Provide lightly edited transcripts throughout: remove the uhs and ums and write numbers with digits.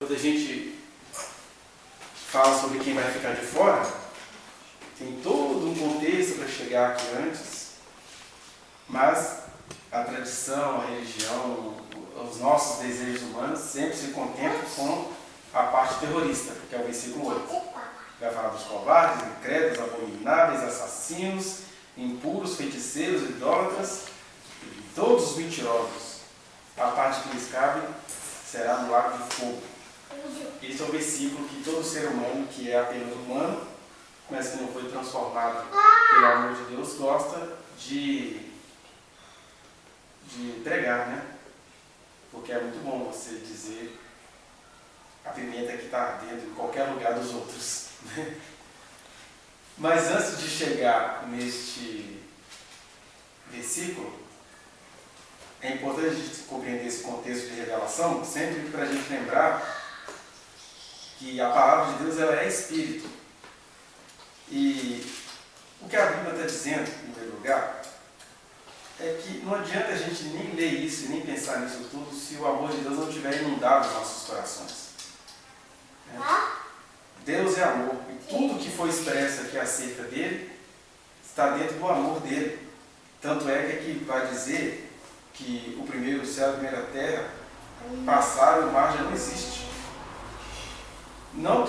quando a gente fala sobre quem vai ficar de fora, tem todo um contexto para chegar aqui antes, mas a tradição, a religião, os nossos desejos humanos sempre se contemplam com a parte terrorista, que é o versículo 8. Vai falar dos covardes, incrédulos, abomináveis, assassinos, impuros, feiticeiros, idólatras, e todos os mentirosos. A parte que lhes cabe será no lago de fogo. Esse é o versículo que todo ser humano, que é apenas humano, mas que não foi transformado pelo amor de Deus, gosta de pregar, né? Porque é muito bom você dizer a pimenta que está ardendo em qualquer lugar dos outros. Né? Mas antes de chegar neste versículo, é importante a gente compreender esse contexto de revelação, sempre para a gente lembrar que a palavra de Deus ela é Espírito. E o que a Bíblia está dizendo, em primeiro lugar, é que não adianta a gente nem ler isso e nem pensar nisso tudo se o amor de Deus não tiver inundado os nossos corações. Deus é amor, e tudo que foi expresso aqui acerca dele está dentro do amor dele. Tanto é que aqui vai dizer que o primeiro céu e a primeira terra passaram e o mar já não existe. Não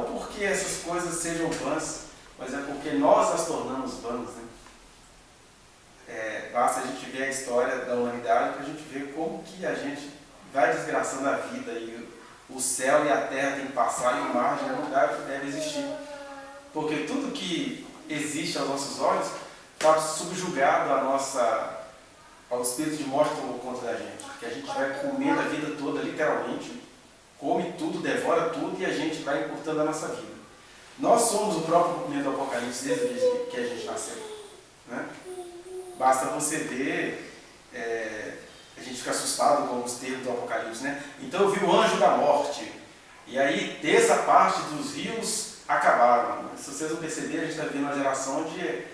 porque essas coisas sejam vãs, mas é porque nós as tornamos vãs. Né? Basta a gente ver a história da humanidade para a gente ver como que a gente vai desgraçando a vida e o céu e a terra tem que passar e o mar já não deve existir. Porque tudo que existe aos nossos olhos está subjugado ao espírito de morte que tomou conta da gente. Que a gente vai comendo a vida toda, literalmente, come tudo, devora tudo e a gente vai encurtando a nossa vida. Nós somos o próprio cumprimento do Apocalipse desde que a gente nasceu. Né? Basta você ver, a gente fica assustado com os termos do Apocalipse, né? Então eu vi o anjo da morte, e aí dessa parte dos rios acabaram. Se vocês não perceberem, a gente está vendo uma geração de,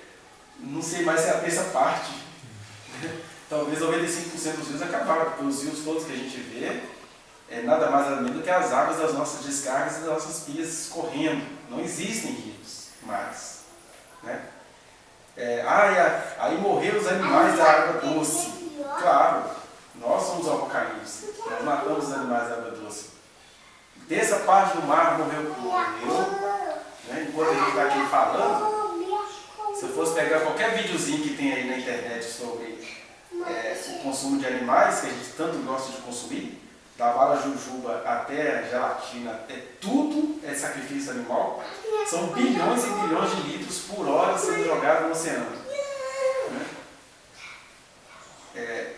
não sei mais se é a terça parte, talvez 95% dos rios acabaram, porque os rios todos que a gente vê, nada mais nada menos do que as águas das nossas descargas e das nossas pias escorrendo. Não existem rios mais. Né? Aí morreram os animais da água doce. Claro, nós somos o Apocalipse. Nós matamos os animais da água doce. Dessa parte do mar morreu. Né? Enquanto a gente está aqui falando, se eu fosse pegar qualquer videozinho que tem aí na internet sobre o consumo de animais, que a gente tanto gosta de consumir, da bala jujuba até a gelatina, tudo é sacrifício animal. São bilhões e bilhões de litros por hora sendo jogados no oceano. Né?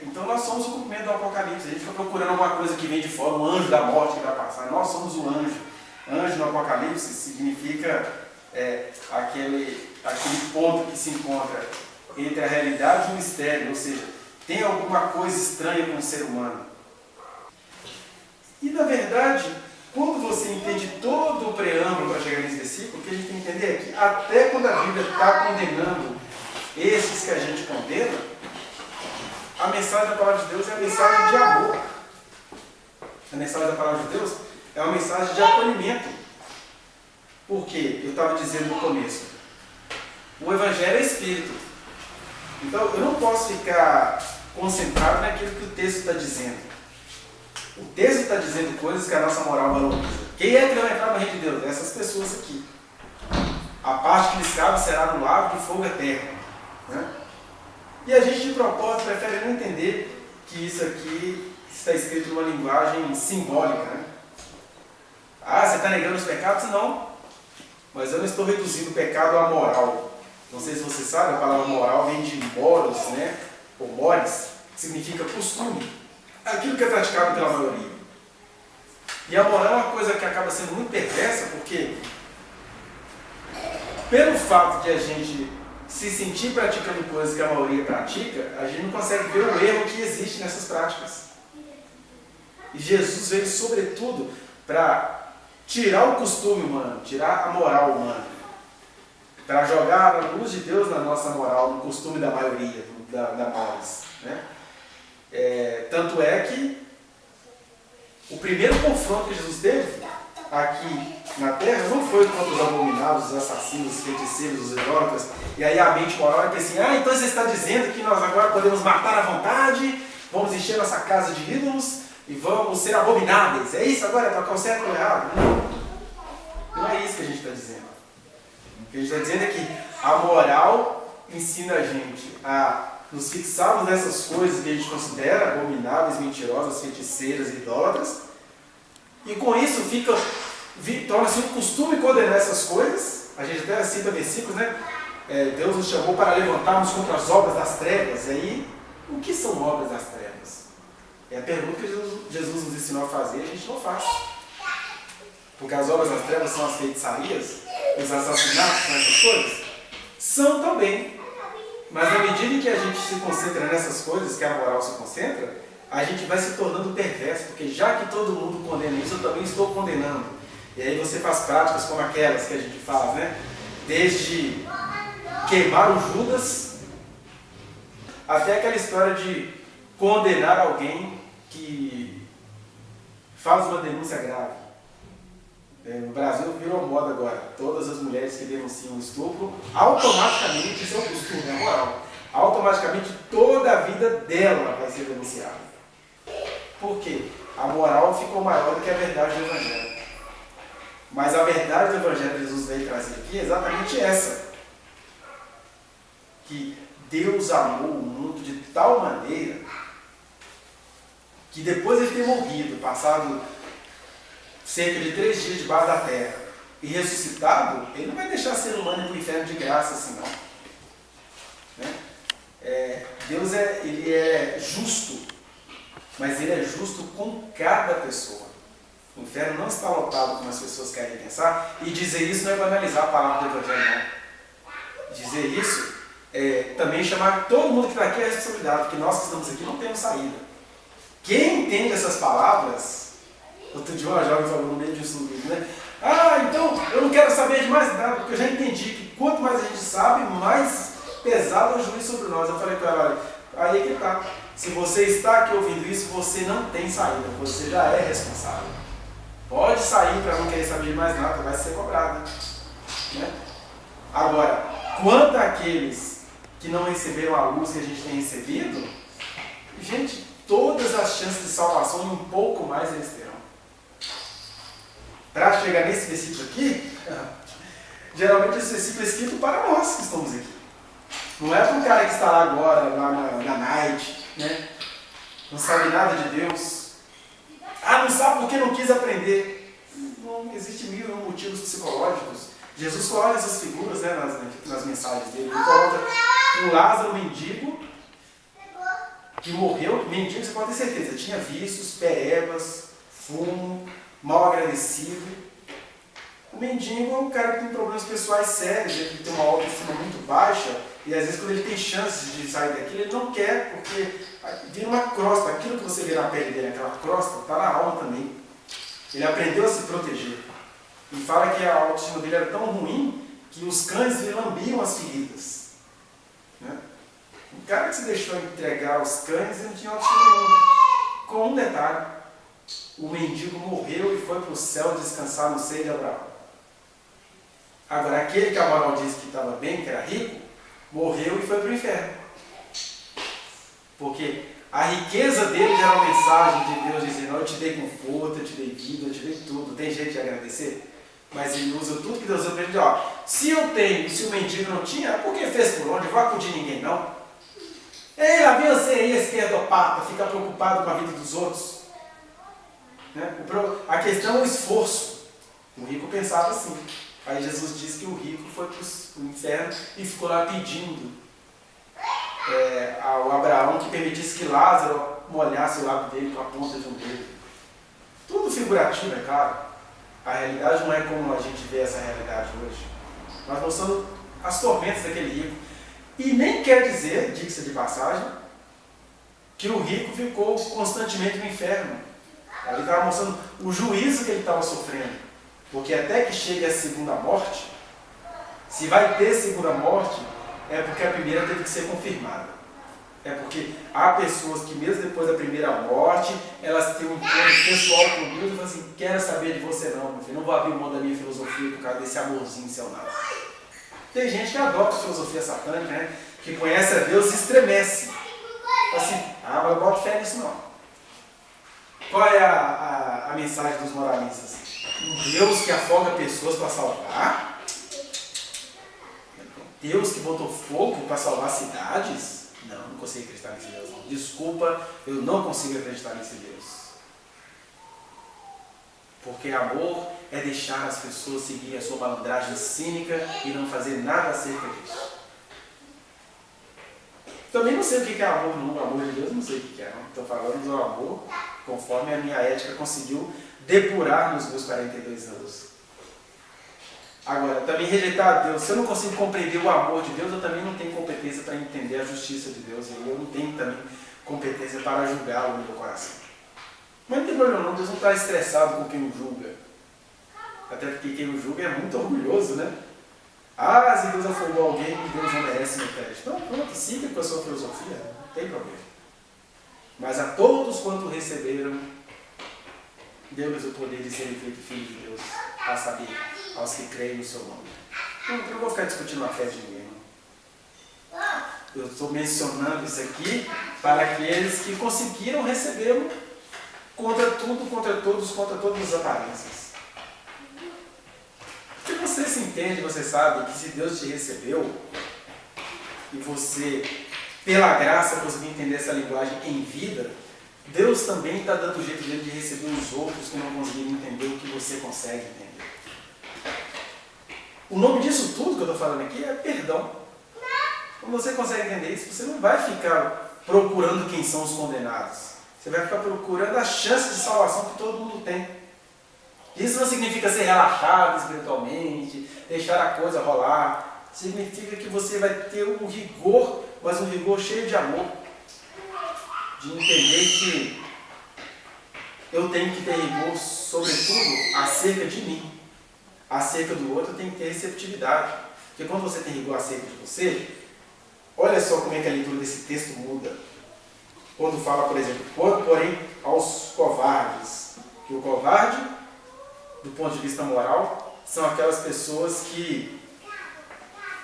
Então nós somos o cumprimento do Apocalipse. A gente fica procurando alguma coisa que vem de fora, um anjo da morte que vai passar. Nós somos o anjo. Anjo no Apocalipse significa aquele ponto que se encontra entre a realidade e o mistério, ou seja, tem alguma coisa estranha com o ser humano. E, na verdade, quando você entende todo o preâmbulo para chegar nesse versículo, o que a gente tem que entender é que até quando a Bíblia está condenando esses que a gente condena, a mensagem da palavra de Deus é a mensagem de amor. A mensagem da palavra de Deus é uma mensagem de acolhimento. Por quê? Eu estava dizendo no começo. O Evangelho é Espírito. Então, eu não posso ficar concentrado naquilo que o texto está dizendo. O texto está dizendo coisas que a nossa moral valoriza. Quem é que não entrar no reino de Deus? Essas pessoas aqui. A parte que lhes cabe será no lago de fogo eterno. Né? E a gente, de propósito, prefere não entender que isso aqui está escrito numa linguagem simbólica. Né? Você está negando os pecados? Não. Mas eu não estou reduzindo o pecado à moral. Não sei se você sabe, a palavra moral vem de moros, né? Ou mores, que significa costume. Aquilo que é praticado pela maioria. E a moral é uma coisa que acaba sendo muito perversa, porque pelo fato de a gente se sentir praticando coisas que a maioria pratica, a gente não consegue ver o erro que existe nessas práticas. E Jesus veio sobretudo para tirar o costume humano, tirar a moral humana, para jogar a luz de Deus na nossa moral, no costume da maioria, da nós. Né? Tanto é que O primeiro confronto que Jesus teve aqui na terra não foi contra os abominados, os assassinos, os feiticeiros, os idólatras. E aí a mente moral é que assim, então você está dizendo que nós agora podemos matar à vontade, vamos encher nossa casa de ídolos e vamos ser abomináveis. É isso agora? É para o certo ou errado? Não é isso que a gente está dizendo. O que a gente está dizendo é que a moral ensina a gente a nos fixarmos nessas coisas que a gente considera abomináveis, mentirosas, feiticeiras e idólatras. E com isso torna-se um costume condenar essas coisas. A gente até cita versículos, né? Deus nos chamou para levantarmos contra as obras das trevas. E aí, o que são obras das trevas? É a pergunta que Jesus nos ensinou a fazer e a gente não faz. Porque as obras das trevas são as feitiçarias, os assassinatos, são essas coisas? São também. Mas na medida em que a gente se concentra nessas coisas, que a moral se concentra, a gente vai se tornando perverso, porque já que todo mundo condena isso, eu também estou condenando. E aí você faz práticas como aquelas que a gente faz, né? Desde queimar o Judas, até aquela história de condenar alguém que faz uma denúncia grave. No Brasil virou moda agora. Todas as mulheres que denunciam estupro, automaticamente, isso é um costume, é moral. Automaticamente toda a vida dela vai ser denunciada. Por quê? A moral ficou maior do que a verdade do Evangelho. Mas a verdade do Evangelho que Jesus veio trazer aqui é exatamente essa. Que Deus amou o mundo de tal maneira que depois de ele ter morrido, passado cerca de 3 dias debaixo da terra e ressuscitado, ele não vai deixar ser humano ir para o inferno de graça assim não. Né? Deus ele é justo, mas ele é justo com cada pessoa. O inferno não está lotado como as pessoas querem pensar, e dizer isso não é banalizar a palavra do Evangelho, não. Dizer isso é também chamar todo mundo que está aqui a responsabilidade, porque nós que estamos aqui não temos saída. Quem entende essas palavras, outro dia uma jovem falou no meio de um estudo, né? Então eu não quero saber de mais nada, porque eu já entendi que quanto mais a gente sabe, mais pesado é o juízo sobre nós. Eu falei com ela, olha, aí é que está. Se você está aqui ouvindo isso, você não tem saída, você já é responsável. Pode sair para não querer saber de mais nada, vai ser cobrado. Né? Agora, quanto àqueles que não receberam a luz que a gente tem recebido, gente, todas as chances de salvação e um pouco mais eles terão. Para chegar nesse versículo aqui, geralmente esse versículo é escrito para nós que estamos aqui. Não é para um cara que está lá agora, lá na night, né? Não sabe nada de Deus. Não sabe porque não quis aprender. Não existe mil e um motivos psicológicos. Jesus coloca essas figuras, né, nas mensagens dele. Ele coloca um Lázaro mendigo que morreu. Mendigo, você pode ter certeza, tinha vícios, perebas, fumo, mal agradecido. O mendigo é um cara que tem problemas pessoais sérios, ele tem uma autoestima muito baixa, e às vezes quando ele tem chances de sair daquilo, ele não quer, porque vira uma crosta. Aquilo que você vê na pele dele, aquela crosta, está na alma também. Ele aprendeu a se proteger. E fala que a autoestima dele era tão ruim que os cães lhe lambiam as feridas. Né? O cara que se deixou entregar aos cães, ele não tinha autoestima nenhuma. Com um detalhe: o mendigo morreu e foi para o céu descansar no seio de Abraão. Agora, aquele que a moral disse que estava bem, que era rico, morreu e foi para o inferno. Porque a riqueza dele era uma mensagem de Deus dizendo: eu te dei conforto, eu te dei vida, eu te dei tudo. Tem jeito de agradecer? Mas ele usa tudo que Deus deu para ele. Se eu tenho, se o mendigo não tinha, por que fez por onde? Não vai acudir ninguém, não. Ei, lá vem você aí, esquerdopata, fica preocupado com a vida dos outros. Né? A questão é o esforço. O rico pensava assim. Aí Jesus diz que o rico foi para o inferno e ficou lá pedindo ao Abraão que permitisse que Lázaro molhasse o lábio dele com a ponta de um dedo. Tudo figurativo, é claro. A realidade não é como a gente vê essa realidade hoje. Nós mostramos as tormentas daquele rico. E nem quer dizer, diga-se de passagem, que o rico ficou constantemente no inferno. Ele estava mostrando o juízo que ele estava sofrendo. Porque até que chegue a segunda morte, se vai ter segunda morte, é porque a primeira teve que ser confirmada. É porque há pessoas que mesmo depois da primeira morte, elas têm um encontro pessoal com Deus e falam assim, quero saber de você não, meu filho, não vou abrir mão da minha filosofia por causa desse amorzinho seu não. Tem gente que adota a filosofia satânica, né? Que conhece a Deus e estremece. Assim, mas eu boto fé nisso não. Qual é a mensagem dos moralistas? Um Deus que afoga pessoas para salvar? Deus que botou fogo para salvar cidades? Não consigo acreditar nesse Deus não. Desculpa, eu não consigo acreditar nesse Deus. Porque amor é deixar as pessoas seguirem a sua malandragem cínica e não fazer nada acerca disso. Também não sei o que é amor, não. O amor de Deus não sei o que é. Estou falando do amor conforme a minha ética conseguiu depurar nos meus 42 anos. Agora, também rejeitar a Deus. Se eu não consigo compreender o amor de Deus, eu também não tenho competência para entender a justiça de Deus. E eu não tenho também competência para julgá-lo no meu coração. Mas não tem problema não, Deus não está estressado com quem o julga. Até porque quem o julga é muito orgulhoso, né? Se Deus afogou alguém, Deus não merece meu crédito. Então, pronto, siga com a sua filosofia, não tem problema. Mas a todos quanto receberam, deu-lhes o poder de serem feitos filhos de Deus, a saber, aos que creem no seu nome. Eu não vou ficar discutindo a fé de ninguém, não. Eu estou mencionando isso aqui para aqueles que conseguiram recebê-lo contra tudo, contra todos, contra todas as aparências. Se você se entende, você sabe que se Deus te recebeu e você, pela graça, conseguiu entender essa linguagem em vida, Deus também está dando o jeito dele de receber os outros que não conseguiram entender o que você consegue entender. O nome disso tudo que eu estou falando aqui é perdão. Quando você consegue entender isso, você não vai ficar procurando quem são os condenados. Você vai ficar procurando a chance de salvação que todo mundo tem. Isso não significa ser relaxado espiritualmente, deixar a coisa rolar. Significa que você vai ter um rigor, mas um rigor cheio de amor. De entender que eu tenho que ter rigor, sobretudo, acerca de mim. Acerca do outro, eu tenho que ter receptividade. Porque quando você tem rigor acerca de você, olha só como é que a leitura desse texto muda. Quando fala, por exemplo, porém, aos covardes. Que o covarde, do ponto de vista moral, são aquelas pessoas que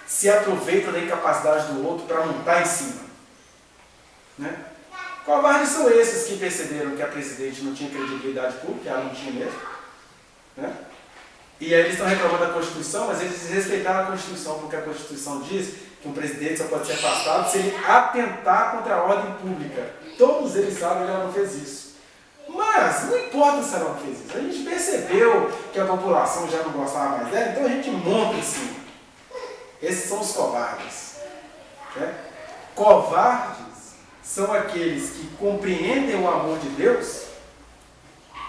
se aproveitam da incapacidade do outro para montar em cima. Né? Covardes são esses que perceberam que a presidente não tinha credibilidade pública, ela não tinha mesmo. Né? E aí eles estão reclamando da Constituição, mas eles respeitaram a Constituição, porque a Constituição diz que um presidente só pode ser afastado se ele atentar contra a ordem pública. Todos eles sabem que ela não fez isso. Mas não importa se ela não fez isso. A gente percebeu que a população já não gostava mais dela, então a gente monta em cima. Esses são os covardes. Né? Covardes são aqueles que compreendem o amor de Deus,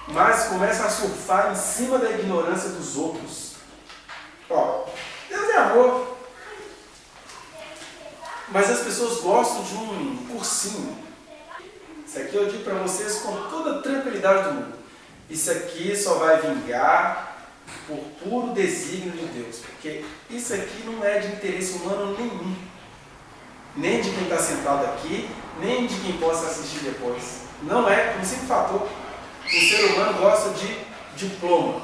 mas começam a surfar em cima da ignorância dos outros. Deus é amor. Mas as pessoas gostam de um cursinho. Isso aqui eu digo para vocês com toda a tranquilidade do mundo. Isso aqui só vai vingar por puro desígnio de Deus. Porque isso aqui não é de interesse humano nenhum. Nem de quem está sentado aqui, nem de quem possa assistir depois. Não é, por um simples fator. O ser humano gosta de diploma.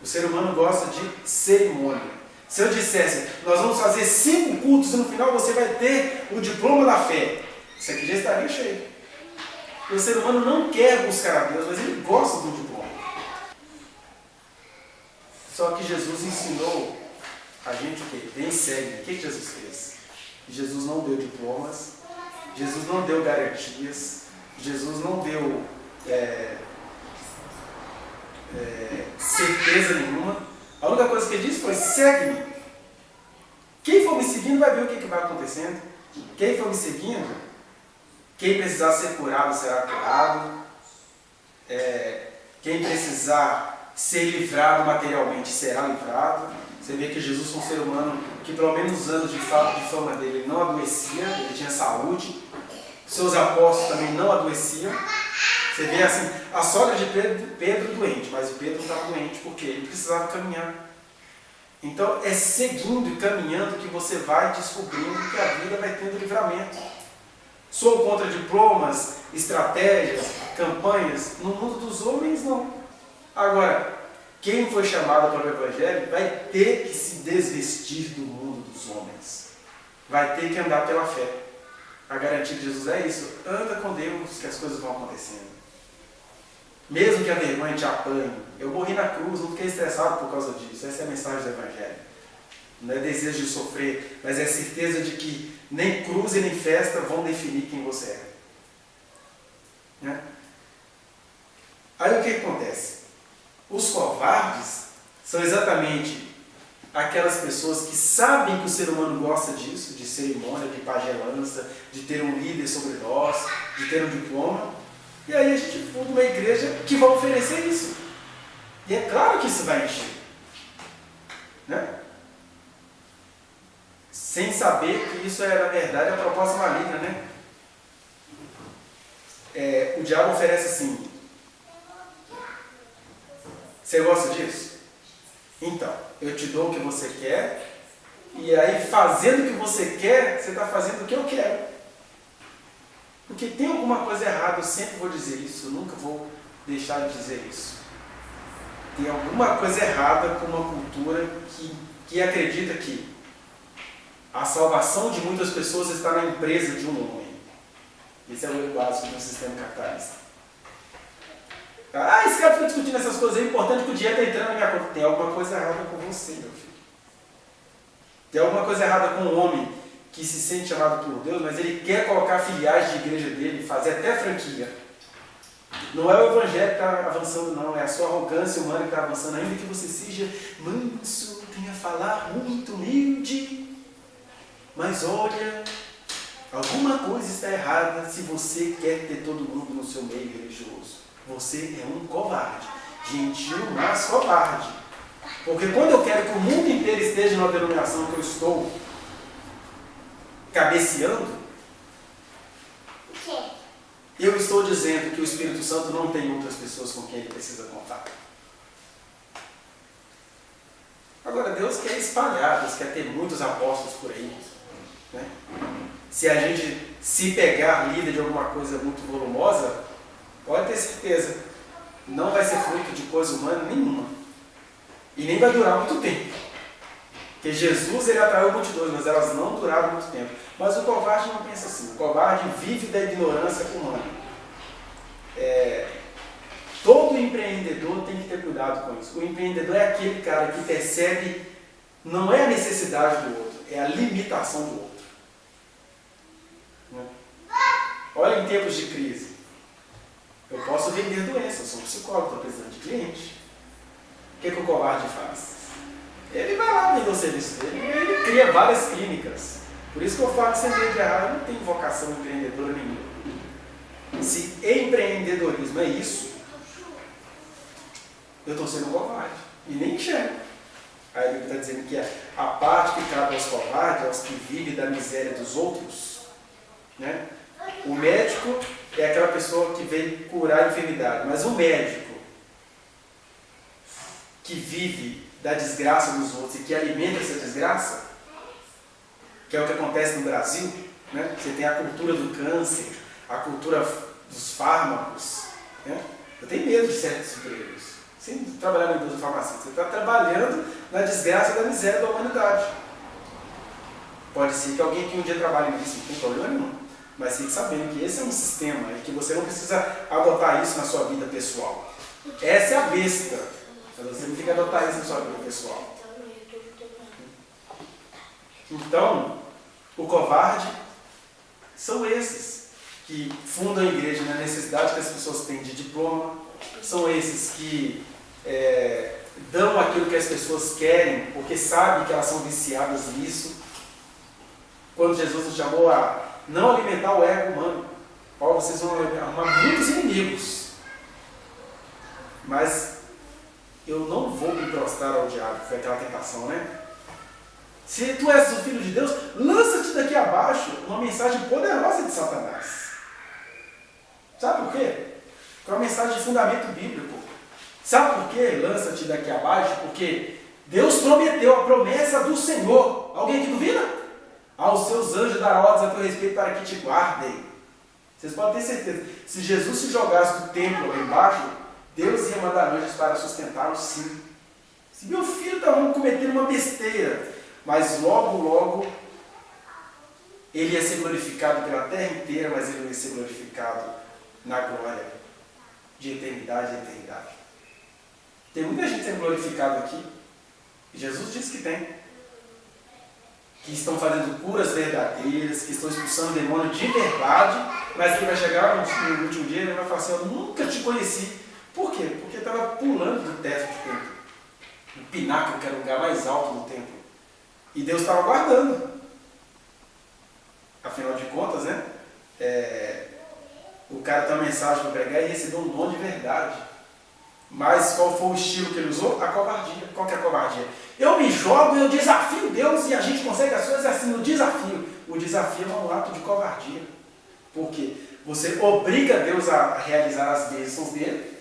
O ser humano gosta de cerimônia. Se eu dissesse, nós vamos fazer 5 cultos e no final você vai ter o diploma da fé, isso aqui já estaria cheio. O ser humano não quer buscar a Deus, mas ele gosta do diploma. Só que Jesus ensinou a gente o quê? Vem e segue. O que Jesus fez? Jesus não deu diplomas, Jesus não deu garantias, Jesus não deu certeza nenhuma. A única coisa que ele disse foi, segue-me. Quem for me seguindo vai ver o que vai acontecendo. Quem for me seguindo, quem precisar ser curado será curado. Quem precisar ser livrado materialmente será livrado. Você vê que Jesus foi um ser humano que, pelo menos nos anos de fama dele, ele não adoecia, ele tinha saúde. Seus apóstolos também não adoeciam. Você vê assim, a sogra de Pedro doente, mas o Pedro não estava doente porque ele precisava caminhar. Então é seguindo e caminhando que você vai descobrindo que a vida vai tendo livramento. Sou contra diplomas, estratégias, campanhas. No mundo dos homens, não. Agora, quem foi chamado para o Evangelho vai ter que se desvestir do mundo dos homens. Vai ter que andar pela fé. A garantia de Jesus é isso. Anda com Deus que as coisas vão acontecendo. Mesmo que a vergonha te apanhe. Eu morri na cruz, não fiquei estressado por causa disso. Essa é a mensagem do Evangelho. Não é desejo de sofrer, mas é certeza de que nem cruz e nem festa vão definir quem você é. Né? Aí o que acontece? Os covardes são exatamente aquelas pessoas que sabem que o ser humano gosta disso, de cerimônia, de pagelança, de ter um líder sobre nós, de ter um diploma. E aí a gente funda uma igreja que vai oferecer isso. E é claro que isso vai encher. Né? Sem saber que isso é, na verdade, a proposta maligna, né? O diabo oferece assim: você gosta disso? Então, eu te dou o que você quer, e aí, fazendo o que você quer, você está fazendo o que eu quero. Porque tem alguma coisa errada, eu sempre vou dizer isso, eu nunca vou deixar de dizer isso. Tem alguma coisa errada com uma cultura que acredita que a salvação de muitas pessoas está na empresa de um homem. Esse é o erro básico do sistema capitalista. Esse cara fica discutindo essas coisas, é importante que o dinheiro está entrando na minha conta. Tem alguma coisa errada com você, meu filho. Tem alguma coisa errada com um homem que se sente chamado por Deus, mas ele quer colocar filiais de igreja dele, fazer até franquia. Não é o evangelho que está avançando, não. É a sua arrogância humana que está avançando. Ainda que você seja manso, tenha falar muito humilde. Mas olha, alguma coisa está errada se você quer ter todo mundo no seu meio religioso. Você é um covarde. Gentil, mas covarde. Porque quando eu quero que o mundo inteiro esteja na denominação que eu estou cabeceando, eu estou dizendo que o Espírito Santo não tem outras pessoas com quem ele precisa contar. Agora, Deus quer espalhar, Deus quer ter muitos apóstolos por aí. Né? Se a gente se pegar líder de alguma coisa muito volumosa, pode ter certeza, não vai ser fruto de coisa humana nenhuma. E nem vai durar muito tempo. Porque Jesus, ele atraiu multidões, mas elas não duraram muito tempo. Mas o covarde não pensa assim. O covarde vive da ignorância humana. Todo empreendedor tem que ter cuidado com isso. O empreendedor é aquele cara que percebe, não é a necessidade do outro, é a limitação do outro. Olha, em tempos de crise, eu posso vender doença, eu sou um psicólogo, estou precisando de cliente. O que o covarde faz? Ele vai lá vender o serviço dele, ele cria várias clínicas. Por isso que eu falo que sem medo de errar, eu não tenho vocação empreendedora nenhuma. Se empreendedorismo é isso, eu estou sendo covarde. E nem enxergo. Aí ele está dizendo que a parte que cabe aos covardes, aos que vivem da miséria dos outros, né? O médico é aquela pessoa que veio curar a enfermidade, mas o médico que vive da desgraça dos outros e que alimenta essa desgraça, que é o que acontece no Brasil, né? Você tem a cultura do câncer, a cultura dos fármacos. Né? Eu tenho medo de certos empregos. Sem trabalhar na indústria farmacêutica, você está trabalhando na desgraça da miséria da humanidade. Pode ser que alguém que um dia trabalhe nisso, não tem problema nenhum. Mas fique sabendo que esse é um sistema e que você não precisa adotar isso na sua vida pessoal. Essa é a besta. Mas você não tem que adotar isso na sua vida pessoal. Então, o covarde são esses que fundam a igreja na necessidade que as pessoas têm de diploma. São esses que dão aquilo que as pessoas querem, porque sabem que elas são viciadas nisso. Quando Jesus nos chamou a não alimentar o ego humano, vocês vão arrumar muitos inimigos. Mas eu não vou me prostrar ao diabo, foi aquela tentação, né? Se tu és o Filho de Deus, lança-te daqui abaixo, uma mensagem poderosa de Satanás. Sabe por quê? É uma mensagem de fundamento bíblico. Sabe por quê? Lança-te daqui abaixo, porque Deus prometeu a promessa do Senhor. Alguém que duvida? Aos seus anjos dará ordens a teu respeito para que te guardem. Vocês podem ter certeza. Se Jesus se jogasse do templo lá embaixo, Deus ia mandar anjos para sustentá-lo, sim. Se meu filho estava cometendo uma besteira, mas logo ele ia ser glorificado pela terra inteira, mas ele ia ser glorificado na glória de eternidade a eternidade. Tem muita gente sendo glorificada aqui, e Jesus disse que tem, que estão fazendo curas verdadeiras, que estão expulsando demônio de verdade, mas que vai chegar no último dia e ele vai falar assim: eu nunca te conheci. Por quê? Porque estava pulando do teto do templo, o pináculo, que era o lugar mais alto do templo, e Deus estava guardando. Afinal de contas, né? O cara tem uma mensagem para pregar e recebeu um dom de verdade. Mas qual foi o estilo que ele usou? A covardia. Qual que é a covardia? Eu me jogo e eu desafio Deus e a gente consegue as coisas assim no desafio. O desafio é um ato de covardia. Por quê? Você obriga Deus a realizar as bênçãos dele,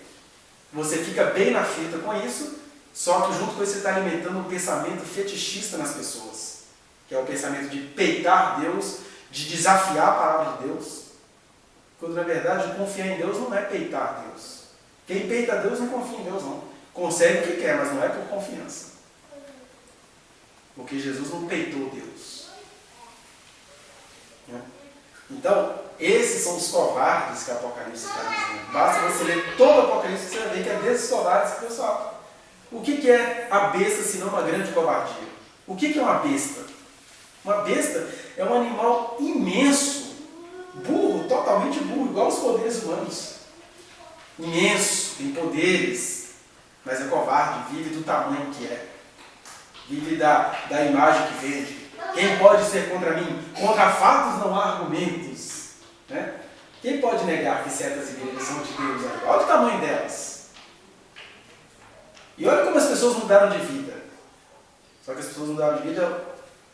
você fica bem na fita com isso, só que junto com isso você está alimentando um pensamento fetichista nas pessoas, que é o pensamento de peitar Deus, de desafiar a palavra de Deus, quando na verdade confiar em Deus não é peitar Deus. Quem peita Deus não confia em Deus, não. Consegue o que quer, mas não é por confiança. Porque Jesus não peitou Deus. Então, esses são os covardes que o Apocalipse está dizendo. Basta você ler todo o Apocalipse que você vai ver que é desses covardes que Deus fala. O que é a besta, senão uma grande covardia? O que é uma besta? Uma besta é um animal imenso, burro, totalmente burro, igual aos poderes humanos. Imenso, tem poderes, mas é covarde, vive do tamanho que é. Vive da imagem que vende. Quem pode ser contra mim? Contra fatos não há argumentos. Né? Quem pode negar que certas igrejas são de Deus? Olha o tamanho delas. E olha como as pessoas mudaram de vida. Só que as pessoas mudaram de vida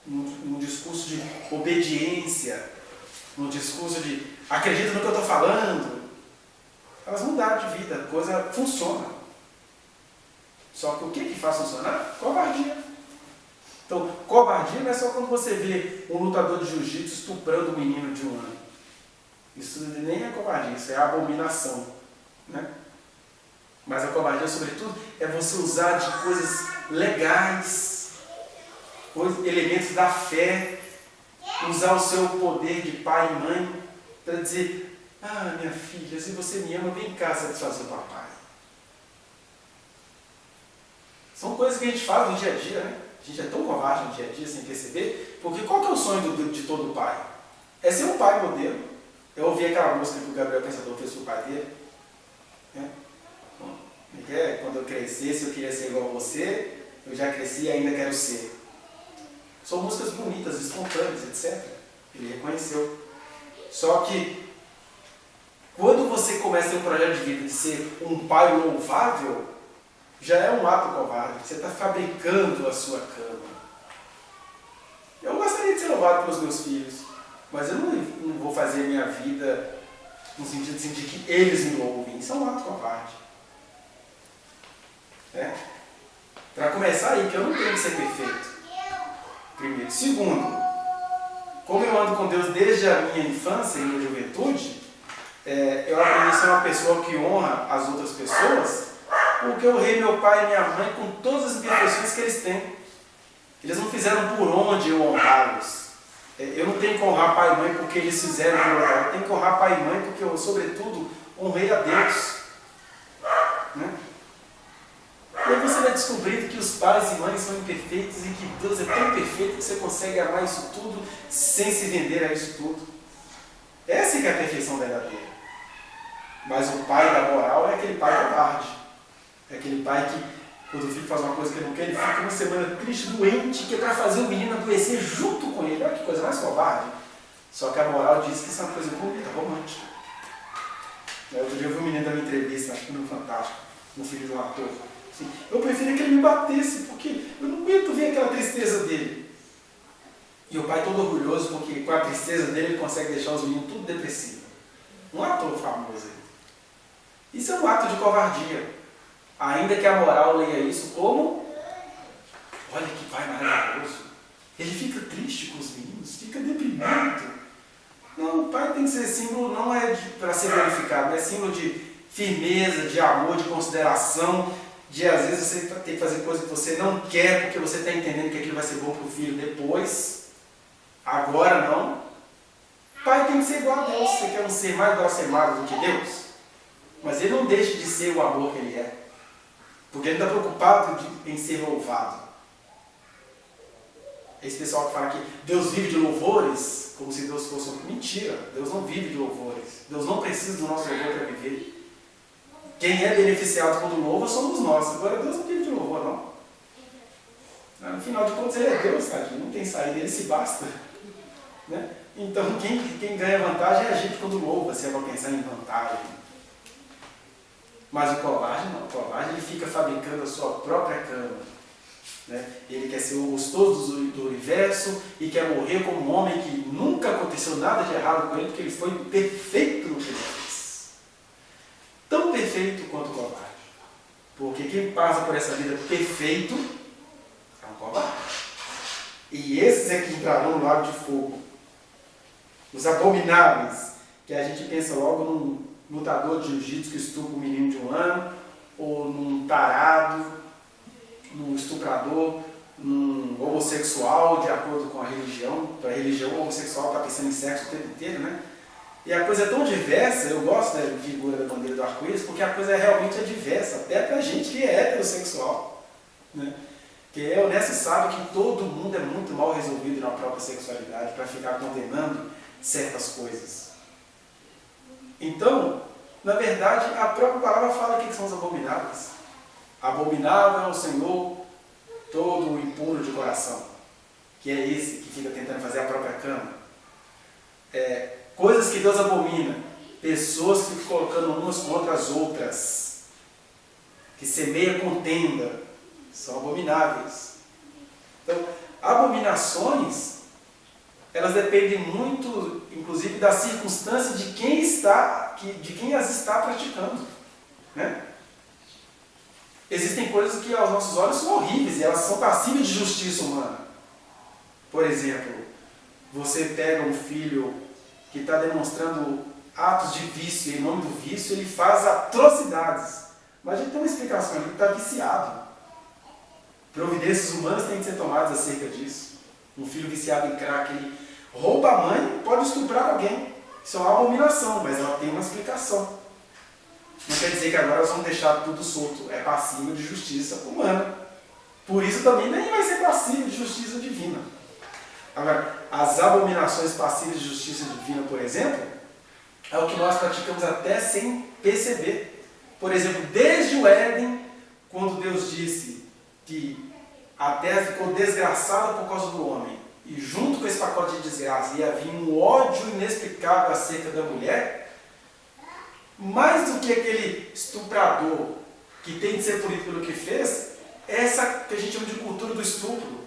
num discurso de obediência, num discurso de acredita no que eu estou falando. Elas mudaram de vida, a coisa funciona. Só que o que faz funcionar? Covardia. Então, covardia não é só quando você vê um lutador de jiu-jitsu estuprando um menino de 1 ano. Isso nem é covardia, isso é abominação. Né? Mas a covardia, sobretudo, é você usar de coisas legais, elementos da fé, usar o seu poder de pai e mãe para dizer: ah, minha filha, se você me ama, vem cá satisfazer o papai. São coisas que a gente faz no dia a dia, né? A gente é tão covarde no dia a dia sem perceber, porque qual que é o sonho de todo pai? É ser um pai modelo. Eu ouvi aquela música que o Gabriel Pensador fez para o pai dele. Né? Quando eu crescesse, eu queria ser igual a você, eu já cresci e ainda quero ser. São músicas bonitas, espontâneas, etc. Ele reconheceu. Só que, quando você começa a ter um projeto de vida de ser um pai louvável, já é um ato covarde. Você está fabricando a sua cama. Eu gostaria de ser louvado pelos meus filhos, mas eu não vou fazer a minha vida no sentido de que eles me louvem. Isso é um ato covarde. Para começar aí, que eu não tenho que ser perfeito. Primeiro. Segundo, como eu ando com Deus desde a minha infância e minha juventude, eu aprendi a ser uma pessoa que honra as outras pessoas, porque eu honrei meu pai e minha mãe com todas as imperfeições que eles têm. Eles não fizeram por onde eu honrá-los. Eu não tenho que honrar pai e mãe porque eles fizeram por honrar. Eu tenho que honrar pai e mãe porque eu, sobretudo, honrei a Deus. Né? E aí você vai descobrindo que os pais e mães são imperfeitos e que Deus é tão perfeito que você consegue amar isso tudo sem se vender a isso tudo. Essa que é a perfeição verdadeira. Mas o pai da moral é aquele pai covarde. É aquele pai que, quando o filho faz uma coisa que ele não quer, ele fica uma semana triste, doente, que é para fazer o menino adoecer junto com ele. Olha que coisa mais covarde. Só que a moral diz que isso é uma coisa bonita, romântica. Outro dia eu vi um menino da minha entrevista, acho que no Fantástico, um filho de um ator. Assim, eu preferia que ele me batesse, porque eu não aguento ver aquela tristeza dele. E o pai todo orgulhoso, porque com a tristeza dele ele consegue deixar os meninos tudo depressivos. Um ator famoso aí. Isso é um ato de covardia. Ainda que a moral leia isso como: olha que pai maravilhoso. Ele fica triste com os meninos, fica deprimido. Não, o pai tem que ser símbolo, não é para ser glorificado, é símbolo de firmeza, de amor, de consideração, de às vezes você ter que fazer coisa que você não quer, porque você está entendendo que aquilo vai ser bom para o filho depois. Agora não. O pai tem que ser igual a Deus. Você quer um ser mais igual a ser amado do que Deus? Mas ele não deixa de ser o amor que ele é. Porque ele está preocupado em ser louvado. Esse pessoal que fala que Deus vive de louvores, como se Deus fosse uma mentira. Deus não vive de louvores. Deus não precisa do nosso louvor para viver. Quem é beneficiado quando louva somos nós. Agora Deus não vive de louvor, não. No final de contas ele é Deus, tadinho. Não tem saída, ele se basta. Né? Então quem ganha vantagem é a gente quando louva, se é para pensar em vantagem. Mas o covarde não. O covarde ele fica fabricando a sua própria cama. Né? Ele quer ser o gostoso do universo e quer morrer como um homem que nunca aconteceu nada de errado com ele, porque ele foi perfeito no que ele fez. Tão perfeito quanto o covarde. Porque quem passa por essa vida perfeito é um covarde. E esses é que entrarão no lago de fogo. Os abomináveis, que a gente pensa logo num lutador de jiu-jitsu que estupra um menino de 1 ano, ou num tarado, num estuprador, num homossexual, de acordo com a religião. Para a religião, o homossexual está pensando em sexo o tempo inteiro, né? E a coisa é tão diversa, eu gosto da figura da bandeira do arco-íris, porque a coisa realmente é diversa, até para a gente que é heterossexual. Né? Que é honesto e sabe que todo mundo é muito mal resolvido na própria sexualidade, para ficar condenando certas coisas. Então, na verdade, a própria palavra fala que são os abomináveis. Abominável é o Senhor todo o impuro de coração, que é esse que fica tentando fazer a própria cama. Coisas que Deus abomina, pessoas que ficam colocando umas contra as outras, que semeiam contenda, são abomináveis. Então, abominações, elas dependem muito, inclusive, da circunstância de quem as está praticando. Né? Existem coisas que aos nossos olhos são horríveis e elas são passíveis de justiça humana. Por exemplo, você pega um filho que está demonstrando atos de vício, e em nome do vício ele faz atrocidades. Mas a gente tem uma explicação, ele está viciado. Providências humanas têm que ser tomadas acerca disso. Um filho viciado em crack, ele rouba a mãe, pode estuprar alguém. Isso é uma abominação, mas ela tem uma explicação. Não quer dizer que agora nós vamos deixar tudo solto. É passível de justiça humana. Por isso também nem vai ser passível de justiça divina. Agora, as abominações passíveis de justiça divina, por exemplo, é o que nós praticamos até sem perceber. Por exemplo, desde o Éden, quando Deus disse que a terra ficou desgraçada por causa do homem, e junto com esse pacote de desgraça ia vir um ódio inexplicável acerca da mulher, mais do que aquele estuprador que tem de ser punido pelo que fez, é essa que a gente chama de cultura do estupro,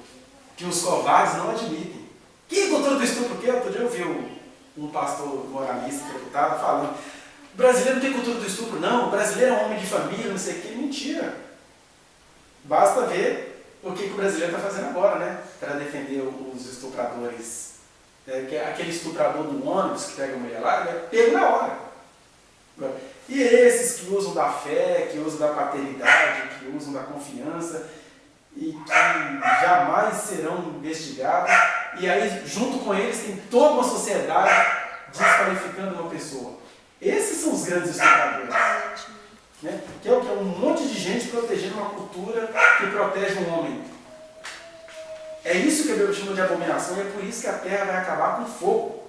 que os covardes não admitem. Que cultura do estupro que é? Outro dia eu vi um pastor moralista, deputado, falando: o brasileiro não tem cultura do estupro, não, o brasileiro é um homem de família, não sei o que. Mentira. Basta ver o que o brasileiro está fazendo agora, né? Para defender os estupradores. Aquele estuprador do ônibus que pega a mulher lá, ele é pego na hora. E esses que usam da fé, que usam da paternidade, que usam da confiança e que jamais serão investigados, e aí junto com eles tem toda uma sociedade desqualificando uma pessoa. Esses são os grandes estupradores. Né? Que é o que? Um monte de gente protegendo uma cultura que protege um homem. É isso que a Bíblia chama de abominação, e é por isso que a terra vai acabar com fogo.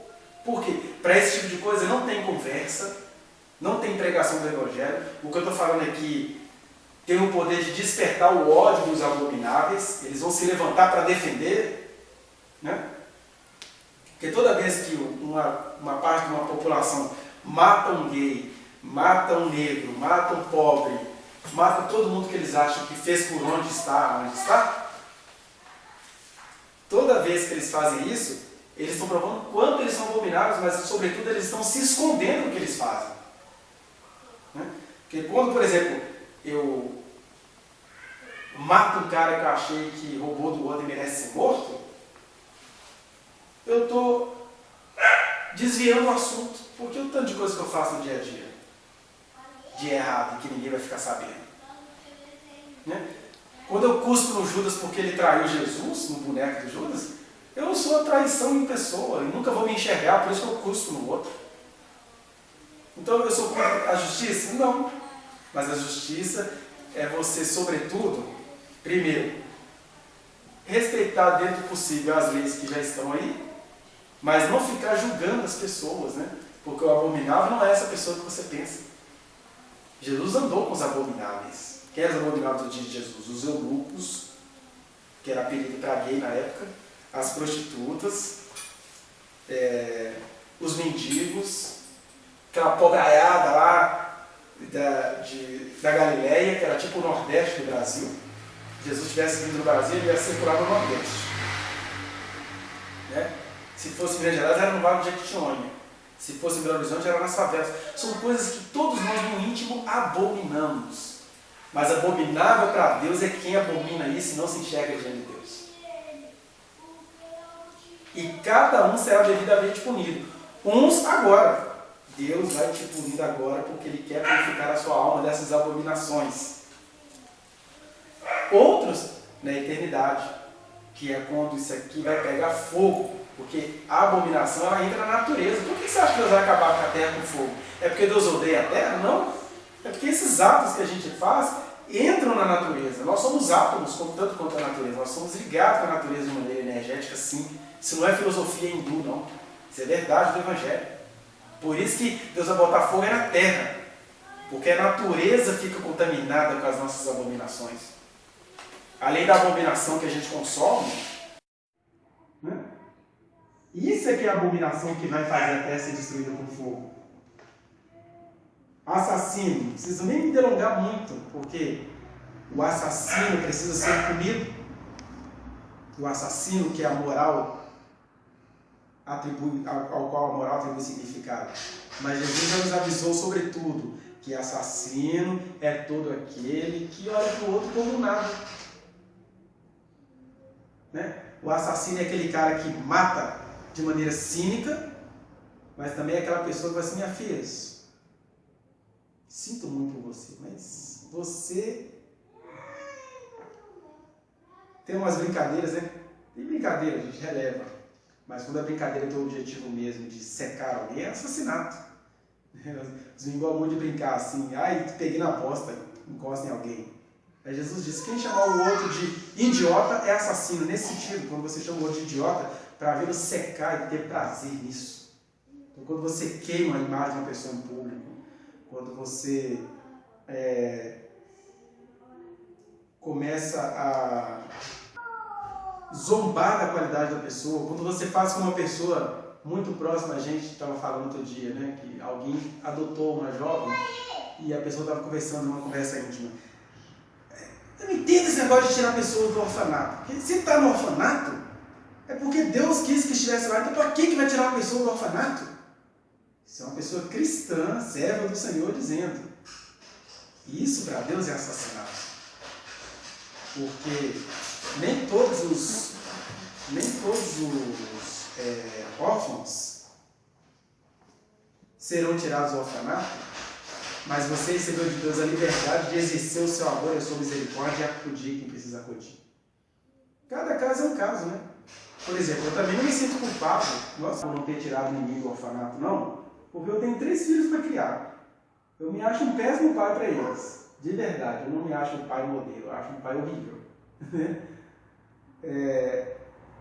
Por quê? Para esse tipo de coisa não tem conversa, não tem pregação do Evangelho. O que eu estou falando aqui tem o poder de despertar o ódio dos abomináveis. Eles vão se levantar para defender. Né? Porque toda vez que uma parte de uma população mata um gay, mata um negro, mata um pobre, mata todo mundo que eles acham que fez por onde está, toda vez que eles fazem isso, eles estão provando quanto eles são abomináveis, mas sobretudo eles estão se escondendo do que eles fazem. Né? Porque quando, por exemplo, eu mato um cara que eu achei que roubou do outro e merece ser morto, eu estou desviando o assunto. Porque o tanto de coisa que eu faço no dia a dia, de errado, e que ninguém vai ficar sabendo. Né? Quando eu cuspo no Judas porque ele traiu Jesus, no boneco de Judas, eu sou a traição em pessoa, e nunca vou me enxergar, por isso que eu cuspo no outro. Então eu sou contra a justiça? Não. Mas a justiça é você, sobretudo, primeiro, respeitar dentro do possível as leis que já estão aí, mas não ficar julgando as pessoas, né? Porque o abominável não é essa pessoa que você pensa. Jesus andou com os abomináveis. Quem eram os abomináveis do dia de Jesus? Os eunucos, que era apelido para gay na época, as prostitutas, os mendigos, aquela pobraiada lá da Galileia, que era tipo o Nordeste do Brasil. Se Jesus tivesse vindo do Brasil, ele ia ser curado no Nordeste. Né? Se fosse em Minas Gerais, era no Vale do Jequitinhonha. Se fosse em Belo Horizonte, era nas favelas. São coisas que todos nós no íntimo abominamos. Mas abominável para Deus é quem abomina isso e não se enxerga diante de Deus. E cada um será devidamente punido. Uns agora. Deus vai te punir agora porque Ele quer purificar a sua alma dessas abominações. Outros na eternidade, que é quando isso aqui vai pegar fogo. Porque a abominação ela entra na natureza. Por que você acha que Deus vai acabar com a terra com fogo? É porque Deus odeia a terra? Não. É porque esses atos que a gente faz entram na natureza. Nós somos átomos, tanto quanto a natureza. Nós somos ligados com a natureza de maneira energética, sim. Isso não é filosofia hindu, não. Isso é verdade do Evangelho. Por isso que Deus vai botar fogo na terra. Porque a natureza fica contaminada com as nossas abominações. Além da abominação que a gente consome, né? Isso é que é a abominação que vai fazer a terra ser destruída com fogo. Assassino, não preciso nem me delongar muito, porque o assassino precisa ser punido. O assassino, que é a moral, ao qual a moral atribui significado. Mas Jesus já nos avisou, sobretudo, que assassino é todo aquele que olha para o outro como nada. Né? O assassino é aquele cara que mata de maneira cínica, mas também é aquela pessoa que vai assim: minha filha, sinto muito por você, mas você tem umas brincadeiras, né? Tem brincadeira, a gente releva, mas quando a brincadeira tem o objetivo mesmo de secar alguém, é assassinato. Os mingos gostam muito de brincar assim: ai, peguei na bosta, encosta em alguém. Aí Jesus disse: quem chamar o outro de idiota é assassino. Nesse sentido, quando você chama o outro de idiota, para vê-lo secar e ter prazer nisso. Então, quando você queima a imagem de uma pessoa em público, quando você começa a zombar da qualidade da pessoa, quando você faz com uma pessoa muito próxima, a gente estava falando outro dia, né, que alguém adotou uma jovem e a pessoa estava conversando numa conversa íntima. Eu não entendo esse negócio de tirar pessoas do orfanato. Porque se está no orfanato, é porque Deus quis que estivesse lá. Então, para que vai tirar uma pessoa do orfanato? Isso é uma pessoa cristã, serva do Senhor, dizendo. Isso para Deus é assassinato. Porque nem todos os órfãos serão tirados do orfanato, mas você recebeu de Deus a liberdade de exercer o seu amor e a sua misericórdia e acudir quem precisa acudir. Cada caso é um caso, né? Por exemplo, eu também não me sinto culpado, por não ter tirado ninguém do orfanato, não, porque eu tenho 3 filhos para criar. Eu me acho um péssimo pai para eles. De verdade, eu não me acho um pai modelo, eu acho um pai horrível.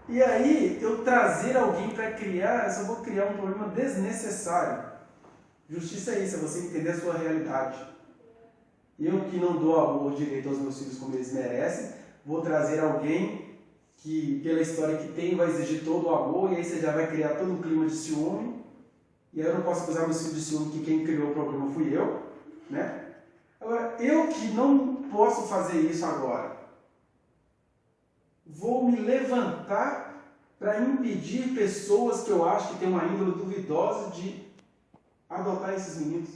E aí, eu trazer alguém para criar, eu só vou criar um problema desnecessário. Justiça é isso, é você entender a sua realidade. Eu que não dou amor direito aos meus filhos como eles merecem, vou trazer alguém que, pela história que tem, vai exigir todo o amor, e aí você já vai criar todo um clima de ciúme. E aí eu não posso acusar meus filhos de ciúme, que quem criou o problema fui eu, né? Agora, eu que não posso fazer isso agora, vou me levantar para impedir pessoas que eu acho que têm uma índole duvidosa de adotar esses meninos.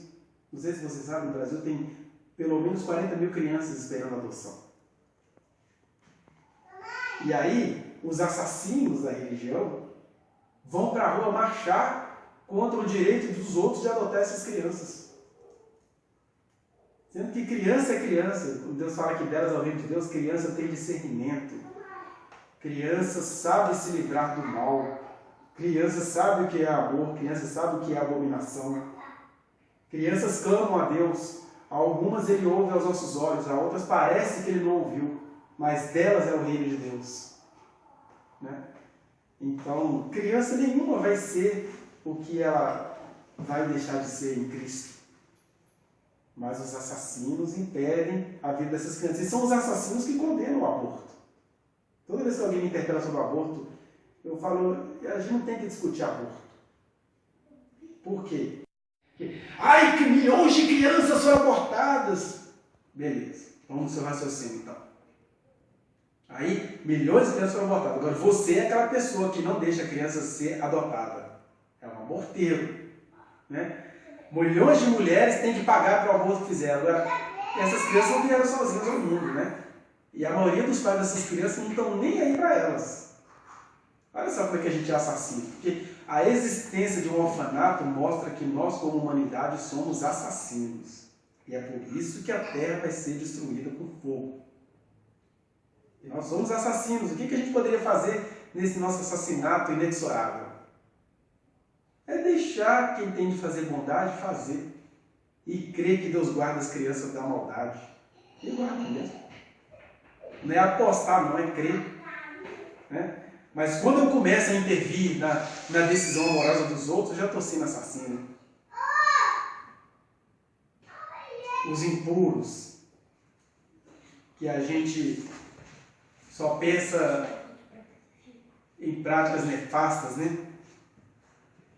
Não sei se vocês sabem, no Brasil tem pelo menos 40 mil crianças esperando adoção. E aí, os assassinos da religião vão para a rua marchar contra o direito dos outros de adotar essas crianças. Sendo que criança é criança. Deus fala que delas ao reino de Deus, criança tem discernimento. Criança sabe se livrar do mal. Criança sabe o que é amor. Criança sabe o que é abominação. Crianças clamam a Deus. Algumas ele ouve aos nossos olhos, a outras parece que ele não ouviu. Mas delas é o reino de Deus. Né? Então, criança nenhuma vai ser o que ela vai deixar de ser em Cristo. Mas os assassinos impedem a vida dessas crianças. E são os assassinos que condenam o aborto. Toda vez que alguém me interpela sobre o aborto, eu falo, a gente não tem que discutir aborto. Por quê? Porque, ai, que milhões de crianças foram abortadas. Beleza, vamos no seu raciocínio então. Aí, milhões de crianças foram abortadas. Agora, você é aquela pessoa que não deixa a criança ser adotada. É um aborteiro. Né? Milhões de mulheres têm que pagar para o aborto que fizeram. Agora, essas crianças não vieram sozinhas ao mundo, né? E a maioria dos pais dessas crianças não estão nem aí para elas. Olha só como é que a gente é assassino. Porque a existência de um orfanato mostra que nós, como humanidade, somos assassinos. E é por isso que a Terra vai ser destruída por fogo. E nós somos assassinos. O que a gente poderia fazer nesse nosso assassinato inexorável? É deixar quem tem de fazer bondade fazer. E crer que Deus guarda as crianças da maldade. Ele guarda mesmo. Não é apostar, não, é crer. Né? Mas quando eu começo a intervir na decisão amorosa dos outros, eu já estou sendo assassino. Os impuros, que a gente só pensa em práticas nefastas, né?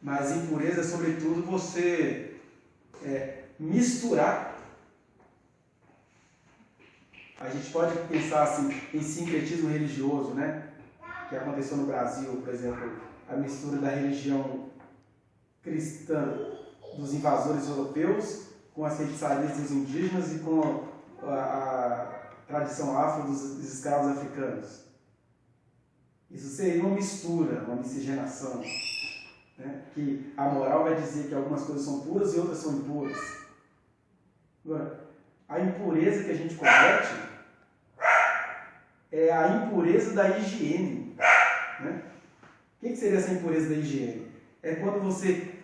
Mas impureza é, sobretudo, você misturar. A gente pode pensar assim, em sincretismo religioso, né? Que aconteceu no Brasil, por exemplo, a mistura da religião cristã dos invasores europeus com as feitiçarias dos indígenas e com a tradição afro dos escravos africanos. Isso seria uma mistura, uma miscigenação. Né? Que a moral vai dizer que algumas coisas são puras e outras são impuras. Agora, a impureza que a gente comete é a impureza da higiene. Né? O que seria essa impureza da higiene? É quando você